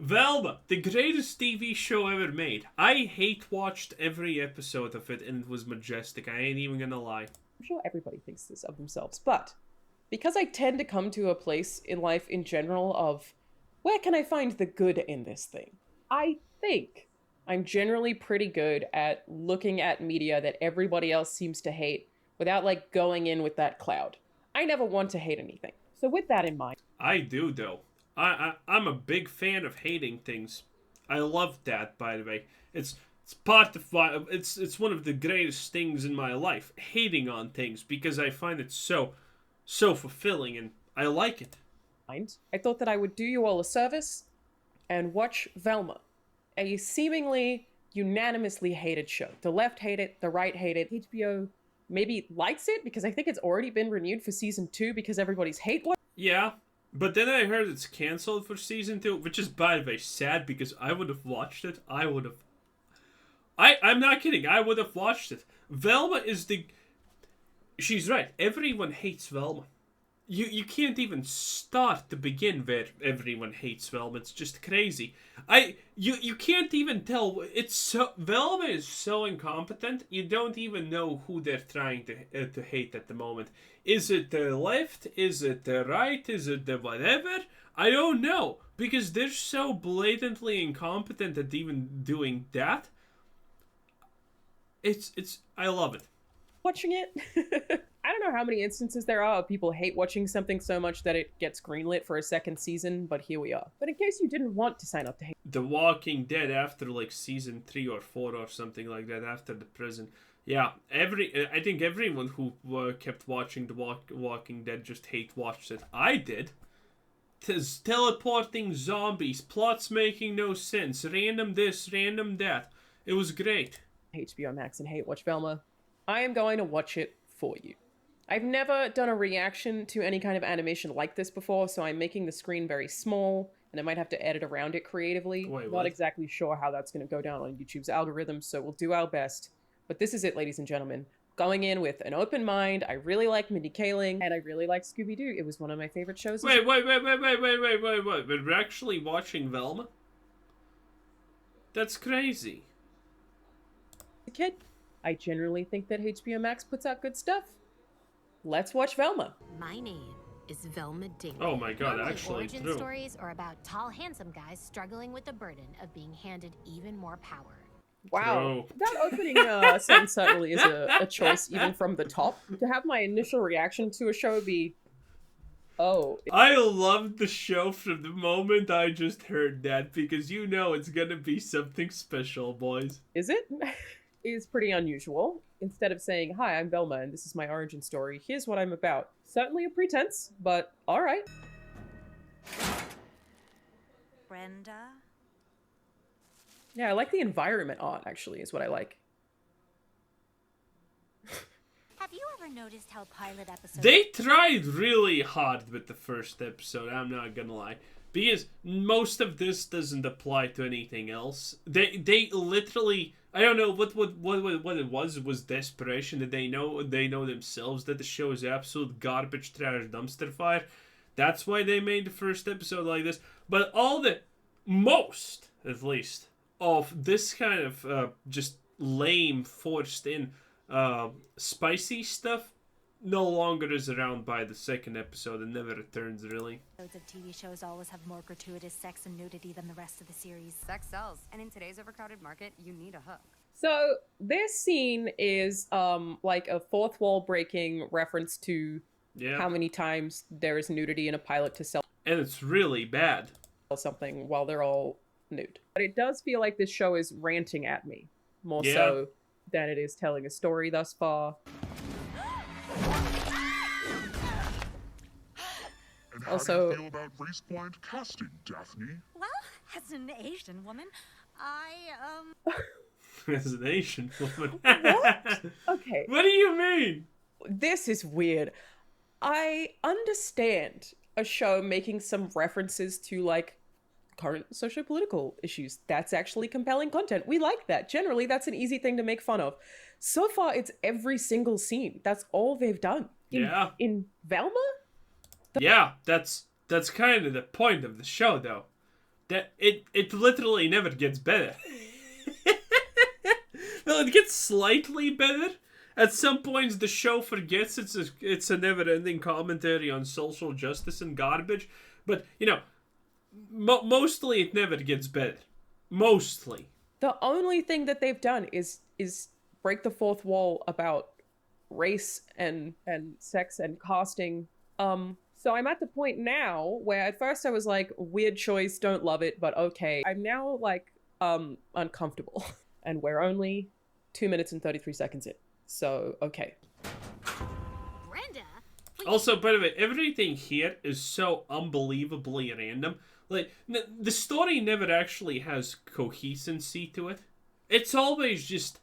Velma, the greatest TV show ever made. I hate watched every episode of it, and it was majestic. I ain't even gonna lie. I'm sure everybody thinks this of themselves, but because I tend to come to a place in life in general of where can I find the good in this thing? I think I'm generally pretty good at looking at media that everybody else seems to hate without like going in with that cloud. I never want to hate anything. So with that in mind, I do though. I'm a big fan of hating things. I love that, by the way. It's part of my it's one of the greatest things in my life, hating on things, because I find it so fulfilling and I like it. I thought that I would do you all a service and watch Velma, a seemingly unanimously hated show. The left hate it, the right hate it. HBO maybe likes it because I think it's already been renewed for season 2 because everybody's hate watch. Yeah, but then I heard it's canceled for season 2, which is by the way sad because I would have watched it. I'm not kidding. I would have watched it. Velma is the. She's right. Everyone hates Velma. You can't even start to begin where everyone hates Velma. It's just crazy. You can't even tell. It's so Velma is so incompetent. You don't even know who they're trying to hate at the moment. Is it the left? Is it the right? Is it the whatever? I don't know because they're so blatantly incompetent at even doing that. It's I love it. Watching it. I don't know how many instances there are of people hate watching something so much that it gets greenlit for a second season, but here we are. But in case you didn't want to sign up to hate The Walking Dead after like season 3 or 4 or something like that after the prison. Yeah, I think everyone who kept watching The Walking Dead just hate watched it. I did. Tis teleporting zombies, plots making no sense, random this, random that. It was great. HBO Max and hate watch Velma. I am going to watch it for you. I've never done a reaction to any kind of animation like this before, so I'm making the screen very small, and I might have to edit around it creatively. Wait, Not what? exactly sure how that's going to go down on YouTube's algorithm, so we'll do our best. But this is it, ladies and gentlemen. Going in with an open mind. I really like Mindy Kaling, and I really like Scooby-Doo. It was one of my favorite shows. Wait. We're actually watching Velma? That's crazy. As a kid, I generally think that HBO Max puts out good stuff. Let's watch Velma. My name is Velma Dingley. Oh my god, Normally, actually origin true. stories are about tall, handsome guys struggling with the burden of being handed even more power. Wow. True. That opening sentence certainly is a choice even from the top. To have my initial reaction to a show be, oh. I loved the show from the moment I just heard that because you know it's gonna be something special, boys. Is it? Is pretty unusual. Instead of saying, hi, I'm Velma and this is my origin story, here's what I'm about. Certainly a pretense, but alright. Brenda? Yeah, I like the environment art, actually, is what I like. Have you ever noticed how pilot episodes... They tried really hard with the first episode, I'm not gonna lie. Because most of this doesn't apply to anything else. They literally... I don't know what it was desperation that they know themselves that the show is absolute garbage trash dumpster fire. That's why they made the first episode like this. But most at least of this kind of just lame forced in spicy stuff no longer is around by the second episode and never returns really. Episodes of TV shows always have more gratuitous sex and nudity than the rest of the series. Sex sells, and in today's overcrowded market, you need a hook. So, this scene is, like a fourth wall breaking reference to how many times there is nudity in a pilot to sell And it's really bad. something while they're all nude. But it does feel like this show is ranting at me, more so than it is telling a story thus far. And how Also- do you feel about race-blind casting, Daphne? Well, as an Asian woman, As an Asian woman. What? Okay. What do you mean? This is weird. I understand a show making some references to, like, current socio-political issues. That's actually compelling content. We like that. Generally, that's an easy thing to make fun of. So far, it's every single scene. That's all they've done. In Velma? Yeah, that's kind of the point of the show, though. that it literally never gets better. Well, it gets slightly better. At some points, the show forgets it's a never-ending commentary on social justice and garbage. But, you know, mostly it never gets better. Mostly. The only thing that they've done is break the fourth wall about race and sex and casting. So I'm at the point now where at first I was like, weird choice, don't love it, but okay. I'm now like uncomfortable. And we're only 2 minutes and 33 seconds in. So, okay. Brenda? Also, by the way, everything here is so unbelievably random. Like, the story never actually has coherency to it. It's always just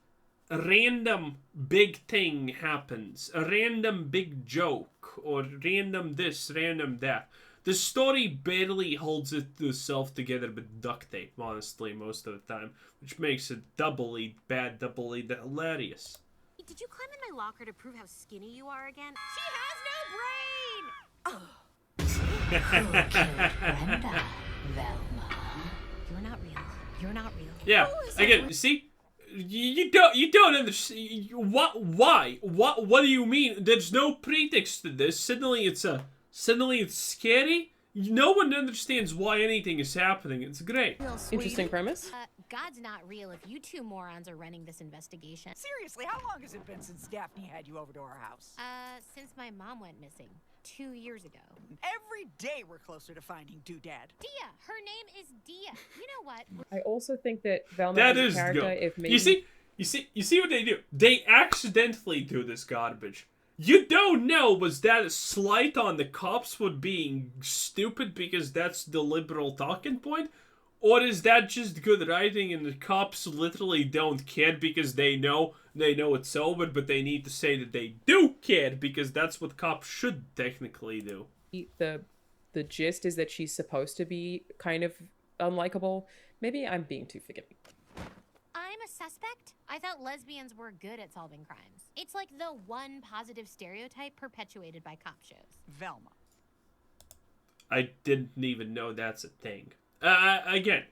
a random big thing happens. A random big joke. Or random this, random that. The story barely holds itself together with duct tape, honestly, most of the time. Which makes it doubly bad, doubly hilarious. Did you climb in my locker to prove how skinny you are again? She has no brain! Brenda, Velma. You're not real. You're not real. Yeah, again, you see? You don't understand. Why? What do you mean? There's no pretext to this. Suddenly it's scary? No one understands why anything is happening. It's great. Interesting premise. God's not real if you two morons are running this investigation. Seriously, how long has it been since Daphne had you over to our house? Since my mom went missing 2 years ago. Every day we're closer to finding Doodad. Dia! Her name is Dia. You know what? I also think that Velma That as is a character, good. if maybe... You see what they do? They accidentally do this garbage. You don't know, was that a slight on the cops for being stupid because that's the liberal talking point? Or is that just good writing and the cops literally don't care because they know it's over, but they need to say that they do care because that's what cops should technically do. The gist is that she's supposed to be kind of unlikable. Maybe I'm being too forgiving. I'm a suspect? I thought lesbians were good at solving crimes. It's like the one positive stereotype perpetuated by cop shows. Velma. I didn't even know that's a thing. Again,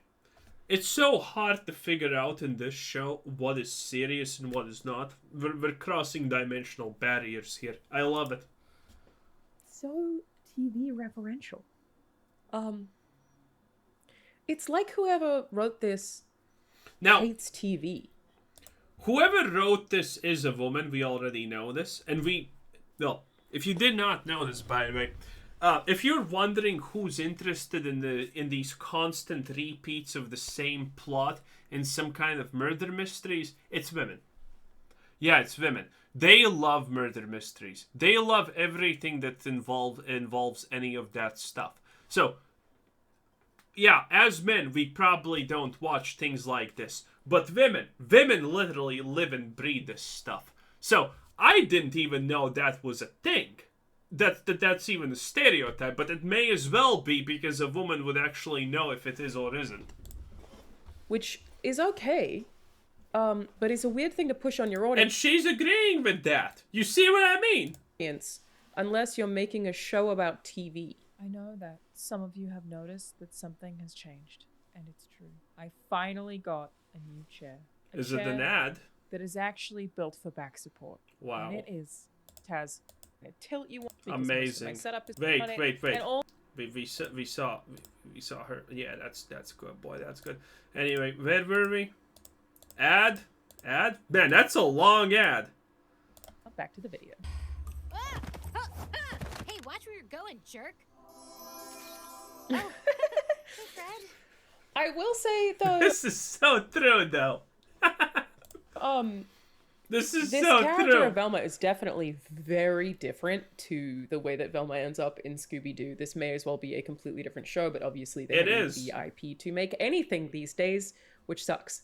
it's so hard to figure out in this show what is serious and what is not. We're crossing dimensional barriers here. I love it. So TV referential. It's like whoever wrote this Now, hates TV. whoever wrote this is a woman. We already know this. And if you did not know this, by the way, if you're wondering who's interested in these constant repeats of the same plot in some kind of murder mysteries, it's women. Yeah, it's women. They love murder mysteries. They love everything that involves any of that stuff. So, yeah, as men, we probably don't watch things like this. But women literally live and breathe this stuff. So, I didn't even know that was a thing. That's even a stereotype, but it may as well be because a woman would actually know if it is or isn't. Which is okay, but it's a weird thing to push on your And audience. she's agreeing with that. You see what I mean? Unless you're making a show about TV. I know that some of you have noticed that something has changed, and it's true. I finally got a new chair. Is it an ad? That is actually built for back support. Wow. And it is. It has a tilt you want. Amazing. My setup is Wait. And all We saw her. Yeah, that's good, boy. That's good. Anyway, where were we? Ad. Man, that's a long ad. Back to the video. Hey, watch where you're going, jerk. Oh, hey, Fred. I will say though, This is so true, though. This is this so character true. of Velma is definitely very different to the way that Velma ends up in Scooby-Doo. This may as well be a completely different show, but obviously they don't use the IP to make anything these days, which sucks.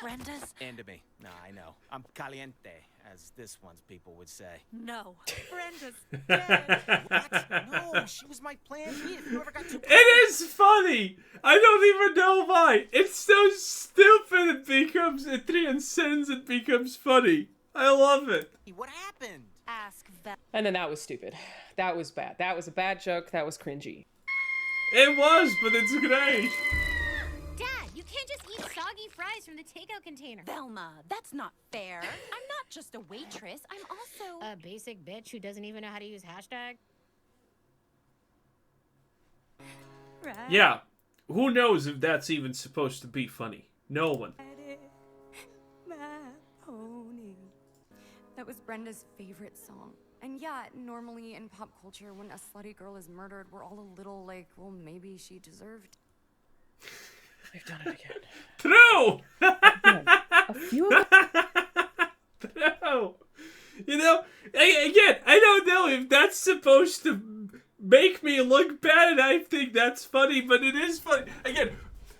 Brenda's? And to me. No, I know. I'm caliente, as this one's people would say. No. Brenda's dead. What? No, she was my plan B if you ever got too... It is funny. I don't even know why. It's so stupid. It transcends. It becomes funny. I love it. What happened? Ask Velma. And then that was stupid. That was bad. That was a bad joke. That was cringy. It was, but it's great. soggy fries from the takeout container. Velma, that's not fair. I'm not just a waitress. I'm also A basic bitch who doesn't even know how to use hashtag. Yeah. Who knows if that's even supposed to be funny? No one. My pony. That was Brenda's favorite song. And yeah, normally in pop culture, when a slutty girl is murdered, we're all a little like, well, maybe she deserved. They've done it again. True! Again, a few of True! You know, again, I don't know if that's supposed to make me look bad, and I think that's funny, but it is funny. Again,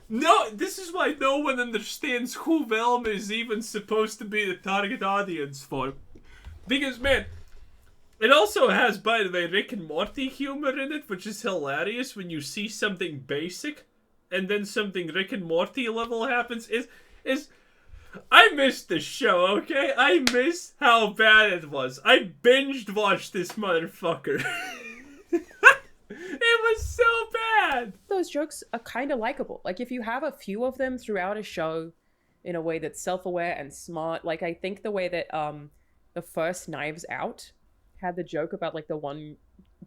no, this is why no one understands who Velma is even supposed to be the target audience for. Because, man, it also has, by the way, Rick and Morty humor in it, which is hilarious when you see something basic and then something Rick and Morty level happens. I missed this show, okay? I miss how bad it was. I binged watched this motherfucker. It was so bad. those jokes are kind of likable. Like, if you have a few of them throughout a show in a way that's self-aware and smart, like, I think the way that the first Knives Out had the joke about, like, the one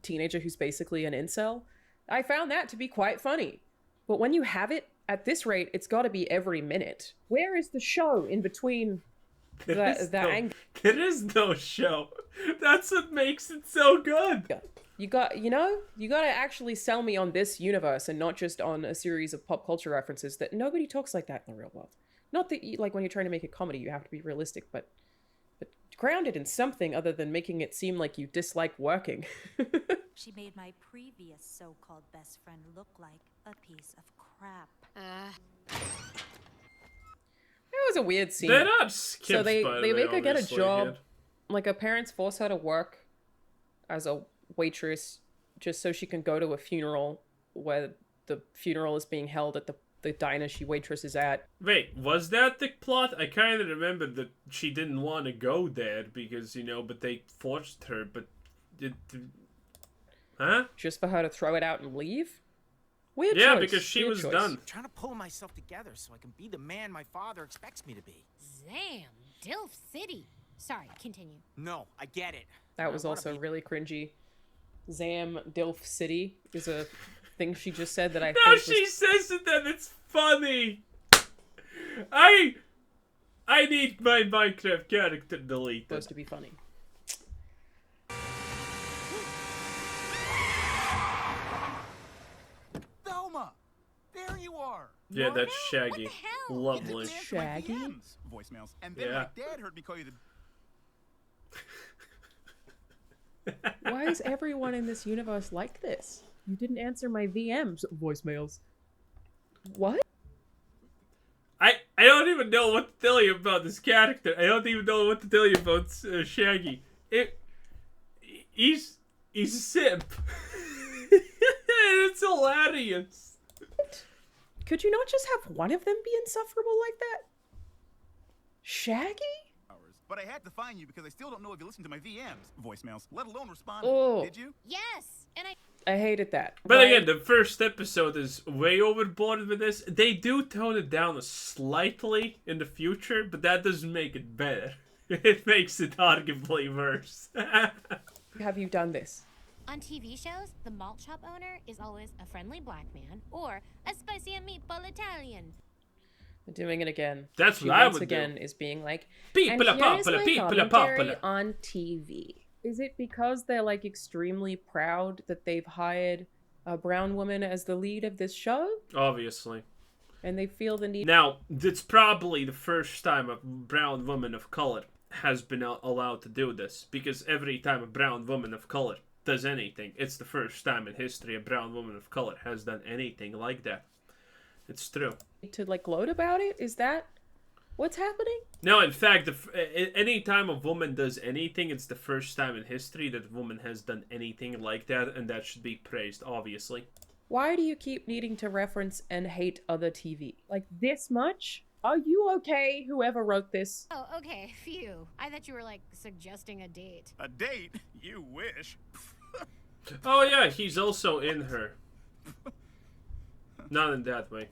teenager who's basically an incel, I found that to be quite funny. But when you have it at this rate, it's got to be every minute. Where is the show in between the angle? There is no show. That's what makes it so good. You got to actually sell me on this universe and not just on a series of pop culture references that nobody talks like that in the real world. Not that, like, when you're trying to make a comedy, you have to be realistic, but grounded in something other than making it seem like you dislike working. She made my previous so-called best friend look like a piece of crap. It was a weird scene. They're not skips, So they by the way, make her get a obviously, job. yeah. Like, her parents force her to work as a waitress just so she can go to a funeral where the funeral is being held at the diner she waitresses at. Wait, was that the plot? I kind of remember that she didn't want to go there because, but they forced her, but... Huh? Just for her to throw it out and leave? Weird Yeah, choice. because she Weird was choice. done. I'm trying to pull myself together so I can be the man my father expects me to be. Damn, Dilf City. Sorry, continue. No, I get it. That was I wanna also be- really cringy. Zam Dilf City is a thing she just said that I No, think she was... says it and it's funny. I need my Minecraft character deleted. supposed to be funny. Velma! There you are! Yeah, that's Shaggy. What the hell? Lovely. Answer my Shaggy? DMs, voicemails. And then Yeah. my dad heard me call you the... Why is everyone in this universe like this? You didn't answer my VMs voicemails. What? I don't even know what to tell you about this character. I don't even know what to tell you about Shaggy. He's a simp. It's hilarious. Could you not just have one of them be insufferable like that? Shaggy? But I had to find you because I still don't know if you listened to my VMs, voicemails, let alone respond. Oh. Did you? Yes, and I hated that. But Why- again, the first episode is way overboard with this. They do tone it down slightly in the future, but that doesn't make it better. It makes it arguably worse. have you done this? on TV shows, the malt shop owner is always a friendly black man or a spicy and meatball Italian. They're doing it again. That's She what I once would again do. is being like, People and are here's popular, my people are commentary popular. on TV. Is it because they're like extremely proud that they've hired a brown woman as the lead of this show? Obviously. And they feel the need. Now, it's probably the first time a brown woman of color has been allowed to do this, because every time a brown woman of color does anything, it's the first time in history a brown woman of color has done anything like that. It's true. To like gloat about it? Is that what's happening? No, in fact, any time a woman does anything, it's the first time in history that a woman has done anything like that, and that should be praised, obviously. Why do you keep needing to reference and hate other TV? Like this much? Are you okay, whoever wrote this? Oh, okay, phew. I thought you were, like, suggesting a date. A date? You wish. Oh yeah, he's also in her. Not in that way.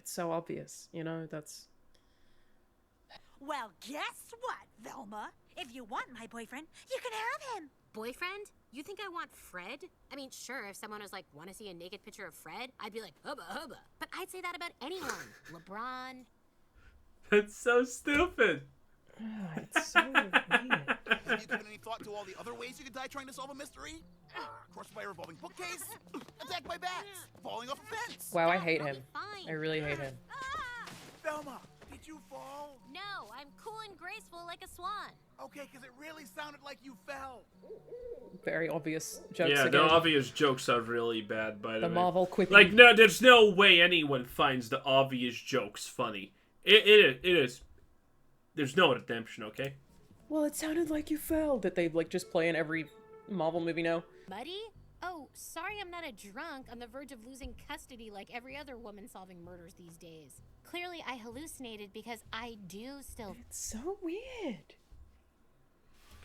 it's so obvious, you know, that's... Well, guess what, Velma? If you want my boyfriend, you can have him. Boyfriend? You think I want Fred? I mean, sure, if someone was like, want to see a naked picture of Fred? I'd be like, hubba hubba. But I'd say that about anyone. LeBron. That's so stupid. It's so weird. Have you given any thought to all the other ways you could die trying to solve a mystery? Crushed by a revolving bookcase? Attacked by bats? Falling off a fence? Wow, I hate I'll him. be fine. I really hate him. Velma, did you fall? No, I'm cool and graceful like a swan. Okay, because it really sounded like you fell. Very obvious jokes Yeah, again. the obvious jokes are really bad, by the way. Marvel quippy. Like, no, there's no way anyone finds the obvious jokes funny. It is. There's no redemption, okay? Well, it sounded like you fell. That they like just play in every Marvel movie now. Muddy? Oh, sorry I'm not a drunk on the verge of losing custody like every other woman solving murders these days. Clearly I hallucinated because I do still... It's so weird.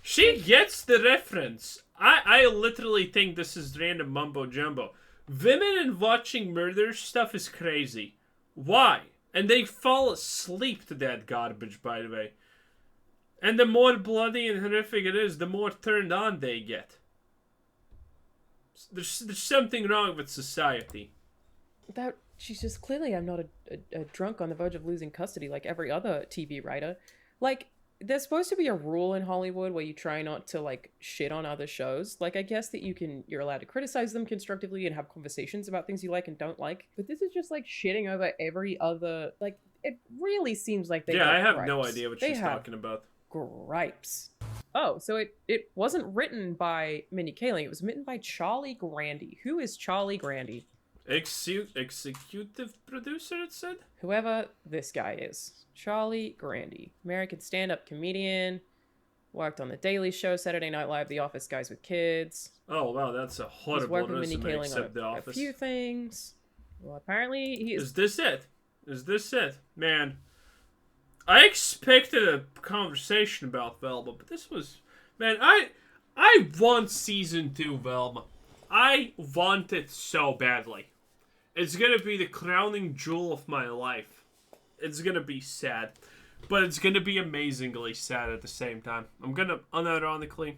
She gets the reference. I literally think this is random mumbo jumbo. Women and watching murder stuff is crazy. Why? And they fall asleep to that garbage, by the way. And the more bloody and horrific it is, the more turned on they get. There's something wrong with society. That she's just clearly I'm not a drunk on the verge of losing custody like every other TV writer. Like, there's supposed to be a rule in Hollywood where you try not to like shit on other shows. Like, I guess that you're allowed to criticize them constructively and have conversations about things you like and don't like. But this is just like shitting over every other, like, it really seems like they I have gripes. no idea what she's talking about. Gripes. Oh, so it wasn't written by Mindy Kaling. It was written by Charlie Grandy. Who is Charlie Grandy? Executive producer, it said? Whoever this guy is. Charlie Grandy. American stand-up comedian. Worked on The Daily Show, Saturday Night Live, The Office, Guys with Kids. Oh, wow, that's a He's horrible worked with Mindy resume, Kaling except on The a Office. few things. Well, apparently he is... Is this it? Is this it? Man, I expected a conversation about Velma, but this was... Man, I want season 2 Velma. I want it so badly. It's gonna be the crowning jewel of my life. It's gonna be sad. But it's gonna be amazingly sad at the same time. I'm gonna unironically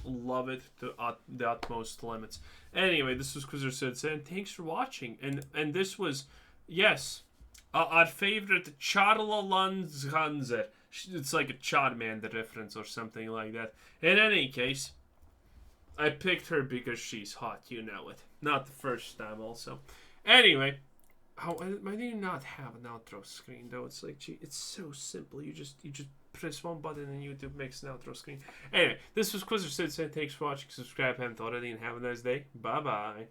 love it to the utmost limits. Anyway, this was Quizzer Sid, and thanks for watching. And this was, yes, our favorite Charla Lanzhanser. It's like a Charmander reference or something like that. In any case, I picked her because she's hot, you know it. Not the first time, also. Anyway, why do you not have an outro screen though? It's like, gee, it's so simple. You just press one button and YouTube makes an outro screen. Anyway, this was Quizzer Sid saying thanks for watching. Subscribe if you haven't already, and have a nice day. Bye bye.